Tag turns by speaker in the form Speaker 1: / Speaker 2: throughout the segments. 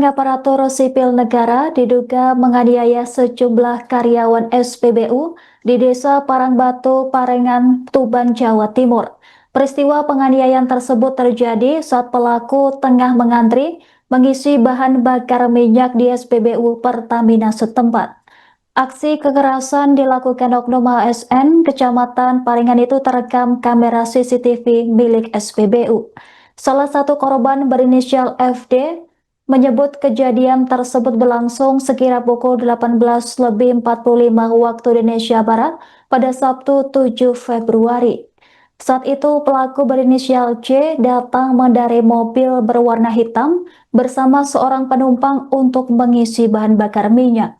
Speaker 1: aparatur sipil negara diduga menganiaya sejumlah karyawan SPBU di Desa Parangbatu, Parengan, Tuban, Jawa Timur. Peristiwa penganiayaan tersebut terjadi saat pelaku tengah mengantri mengisi bahan bakar minyak di SPBU Pertamina setempat. Aksi kekerasan dilakukan oknum ASN Kecamatan Parengan itu terekam kamera CCTV milik SPBU. Salah satu korban berinisial FD menyebut kejadian tersebut berlangsung sekira pukul 18:45 waktu Indonesia Barat pada Sabtu 7 Februari. Saat itu pelaku berinisial C datang mengendarai mobil berwarna hitam bersama seorang penumpang untuk mengisi bahan bakar minyak.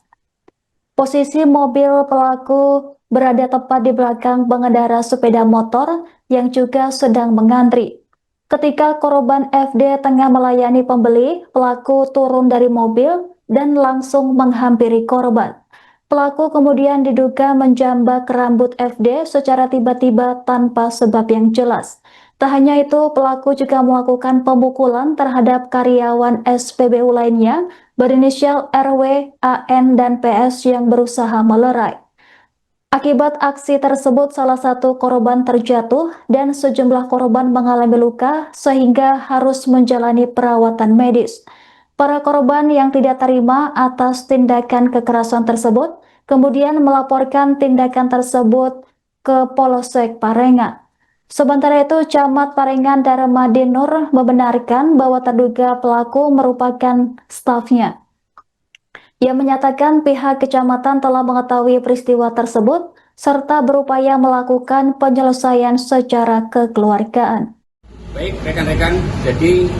Speaker 1: Posisi mobil pelaku berada tepat di belakang pengendara sepeda motor yang juga sedang mengantri. Ketika korban FD tengah melayani pembeli, pelaku turun dari mobil dan langsung menghampiri korban. Pelaku kemudian diduga menjambak rambut FD secara tiba-tiba tanpa sebab yang jelas. Tak hanya itu, pelaku juga melakukan pemukulan terhadap karyawan SPBU lainnya berinisial RW, AN, dan PS yang berusaha melerai. Akibat aksi tersebut, salah satu korban terjatuh dan sejumlah korban mengalami luka sehingga harus menjalani perawatan medis. Para korban yang tidak terima atas tindakan kekerasan tersebut kemudian melaporkan tindakan tersebut ke Polsek Parengan. Sementara itu, Camat Parengan Darmadi Nur membenarkan bahwa terduga pelaku merupakan stafnya. Ia menyatakan pihak kecamatan telah mengetahui peristiwa tersebut serta berupaya melakukan penyelesaian secara kekeluargaan.
Speaker 2: Baik rekan-rekan, jadi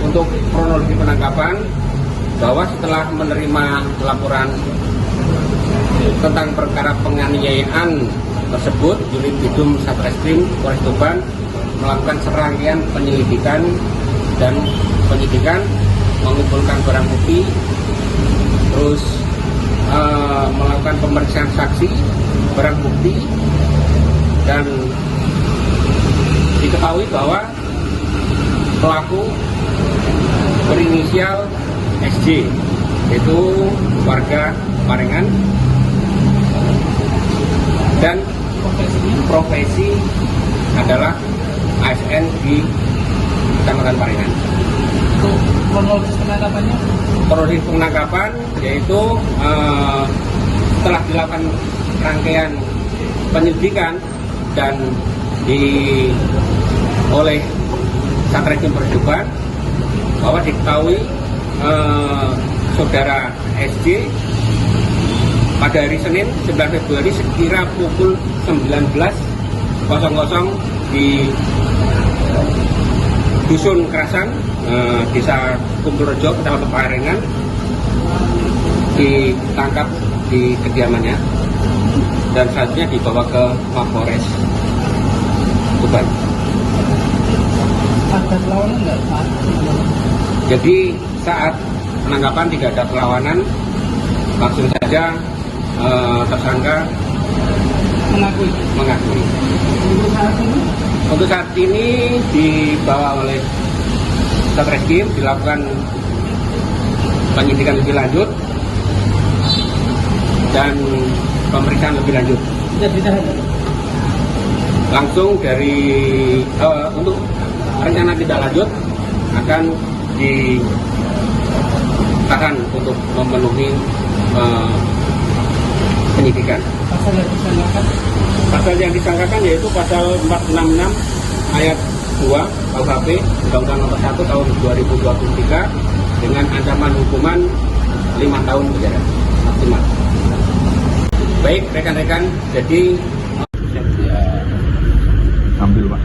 Speaker 2: untuk kronologi penangkapan, bahwa setelah menerima laporan tentang perkara penganiayaan tersebut, unit Bidum Satreskrim Polres Tuban melakukan serangkaian penyelidikan dan penyidikan, mengumpulkan barang bukti, terus melakukan pemeriksaan saksi, barang bukti, dan diketahui bahwa pelaku berinisial SJ, yaitu warga Parengan, dan profesi adalah ASN di Kecamatan Parengan.
Speaker 3: Kronologis penangkapannya?
Speaker 2: Kronologis penangkapan yaitu setelah dilakukan rangkaian penyelidikan dan oleh Satreskrim Polres Tuban bahwa diketahui saudara SJ pada hari Senin 9 Februari sekira pukul 19.00 di Dusun Kerasan, Desa Kumpulrejo, Kecamatan Parengan, ditangkap di kediamannya dan selanjutnya dibawa ke Mapolres Tuban.
Speaker 3: Ada perlawanan nggak Pak?
Speaker 2: Jadi saat penangkapan tidak ada perlawanan, langsung saja tersangka mengakui. Untuk saat ini dibawa oleh Satreskrim, dilakukan penyidikan lebih lanjut dan pemeriksaan lebih lanjut. Langsung dari untuk rencana tidak lanjut akan ditahan untuk memenuhi penyidikan. Pasal yang disangkakan yaitu pasal 466 ayat 2 KUHP Undang-Undang Nomor 1 Tahun 2023 dengan ancaman hukuman 5 tahun penjara maksimal. Baik rekan-rekan, jadi
Speaker 4: ambil Pak.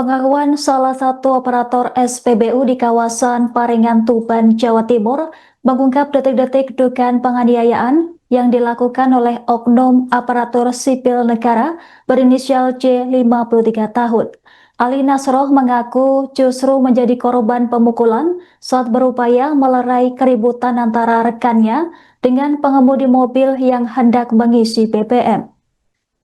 Speaker 1: Pengakuan salah satu operator SPBU di kawasan Parengan, Tuban, Jawa Timur mengungkap detik-detik dugaan penganiayaan yang dilakukan oleh oknum aparatur sipil negara berinisial C 53 tahun. Ali Nasroh mengaku justru menjadi korban pemukulan saat berupaya melerai keributan antara rekannya dengan pengemudi mobil yang hendak mengisi BBM.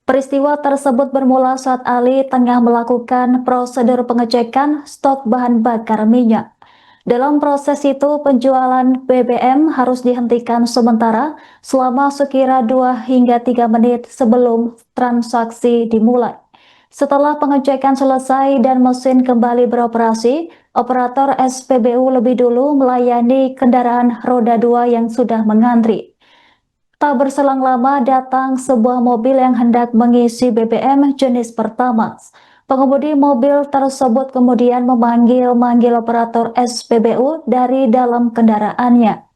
Speaker 1: Peristiwa tersebut bermula saat Ali tengah melakukan prosedur pengecekan stok bahan bakar minyak. Dalam proses itu, penjualan BBM harus dihentikan sementara selama sekira 2 hingga 3 menit sebelum transaksi dimulai. Setelah pengecekan selesai dan mesin kembali beroperasi, operator SPBU lebih dulu melayani kendaraan roda 2 yang sudah mengantri. Tak berselang lama datang sebuah mobil yang hendak mengisi BBM jenis Pertamax. Pengemudi mobil tersebut kemudian memanggil operator SPBU dari dalam kendaraannya.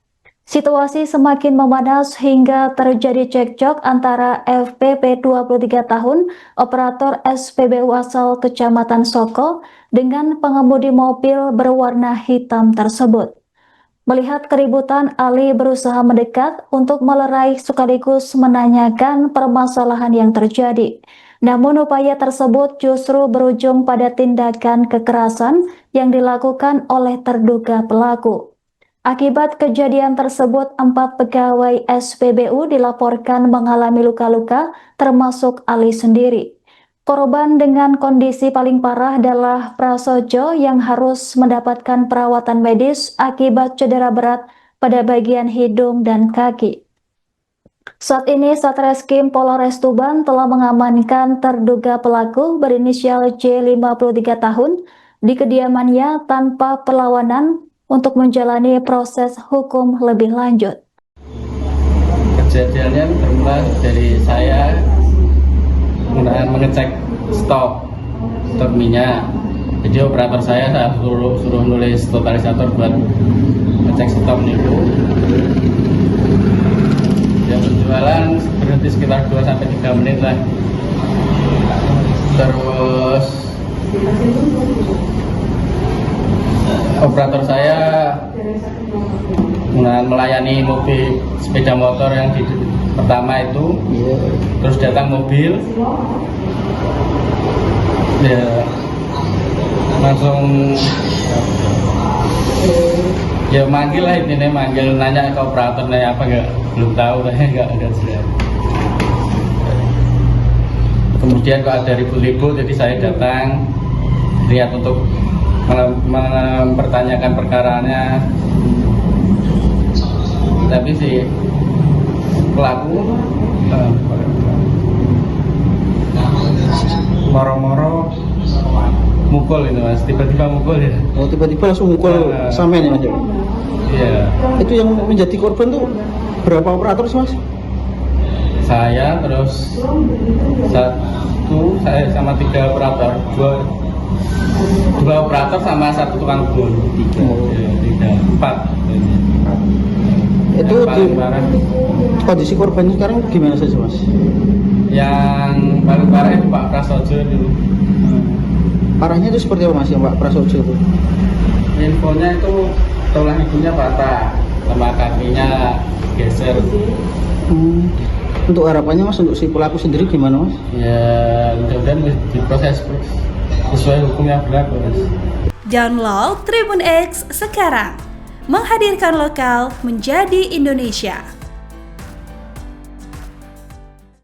Speaker 1: Situasi semakin memanas hingga terjadi cekcok antara FPP 23 tahun, operator SPBU asal Kecamatan Soko, dengan pengemudi mobil berwarna hitam tersebut. Melihat keributan, Ali berusaha mendekat untuk melerai sekaligus menanyakan permasalahan yang terjadi. Namun upaya tersebut justru berujung pada tindakan kekerasan yang dilakukan oleh terduga pelaku. Akibat kejadian tersebut, 4 pegawai SPBU dilaporkan mengalami luka-luka, termasuk Ali sendiri. Korban dengan kondisi paling parah adalah Prasojo yang harus mendapatkan perawatan medis akibat cedera berat pada bagian hidung dan kaki. Saat ini Satreskrim Polres Tuban telah mengamankan terduga pelaku berinisial C 53 tahun di kediamannya tanpa perlawanan untuk menjalani proses hukum lebih lanjut.
Speaker 3: Kejadiannya bermula dari saya mengecek stok minyak. Jadi operator saya suruh nulis totalisator buat ngecek stok itu. Ya, penjualan berhenti sekitar 2-3 menit lah. Terus operator saya melayani mobil sepeda motor yang di pertama itu, terus datang mobil, ya langsung ya manggil lah, ini manggil, nanya ke operator nanya apa, belum tahu, nggak jelas. Kemudian kok ada ribut-ribut, jadi saya datang lihat untuk mempertanyakan perkaranya, tapi si pelaku moro-moro mukul itu mas, tiba-tiba mukul ya.
Speaker 4: Oh, tiba-tiba langsung mukul sampai nih mas?
Speaker 3: Iya.
Speaker 4: Itu yang menjadi korban tuh berapa operator sih mas?
Speaker 3: Saya, terus saya sama 3 operator, dua operator sama 1 tukang kebun. 4.
Speaker 4: Itu di kondisi korbannya sekarang gimana sih mas?
Speaker 3: Yang paling parah itu Pak Prasojo dulu.
Speaker 4: Parahnya itu seperti apa mas yang Pak Prasojo itu?
Speaker 3: Infonya itu tulang ibunya patah sama kakinya geser.
Speaker 4: Untuk harapannya mas, untuk si pelaku sendiri gimana mas?
Speaker 3: Ya mudah-mudahan diproses sesuai hukum yang berlaku mas.
Speaker 5: Download Tribun X sekarang, menghadirkan lokal menjadi Indonesia.